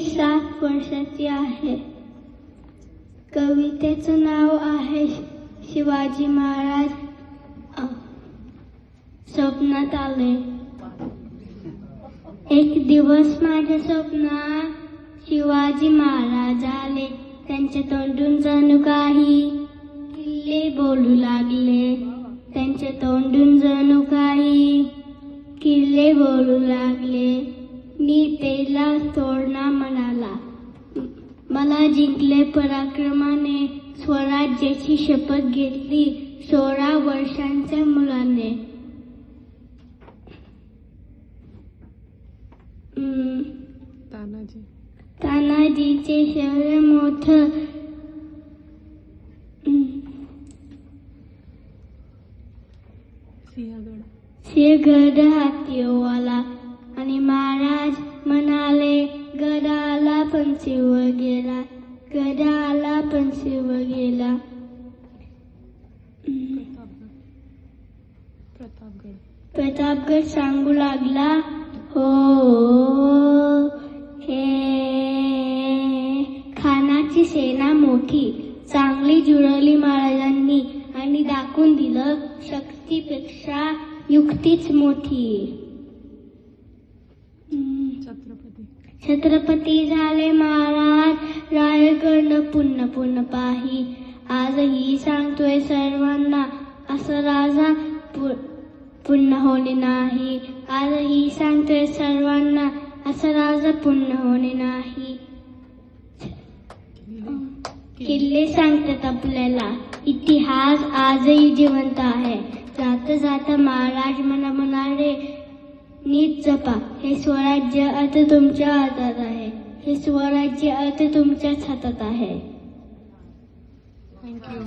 7 वर्षाची आहे. कवितेचं नाव आहे शिवाजी महाराज स्वप्नात आले. एक दिवस माझ्या स्वप्नात शिवाजी महाराज आले. त्यांच्या तोंडून जणू काही किल्ले बोलू लागले. त्यांच्या तोंडून जणू काही किल्ले बोलू लागले. मी त्याला तोडणार म्हणाला. मला जिंकले पराक्रमाने. स्वराज्याची शपथ घेतली 16 वर्षांच्या मुलाने. तानाजीचे शहर मोठं सिंहगड हातीवाला. आणि महाराज म्हणाले गदा आला पण शिवर गेला. गदा आला पण शिवर गेला. प्रतापगड सांगू लागला हो हे खानाची सेना मोठी. चांगली जुळवली महाराजांनी आणि दाखवून दिलं शक्तीपेक्षा युक्तीच मोठी. छत्रपती झाले महाराज रायगड पुन्हा पुन्हा पाही. आजही सांगतोय सर्वांना असं राजा पुन्हा होणे नाही. आजही सांगतोय सर्वांना असं राजा पुन्हा होणे नाही. किल्ले सांगतात आपल्याला इतिहास आजही जिवंत आहे. जाता जाता महाराज मला म्हणाले नीट जपा हे स्वराज्य आता तुमच्या हातात आहे. हे स्वराज्य आता तुमच्याच हातात आहे. थँक्यू.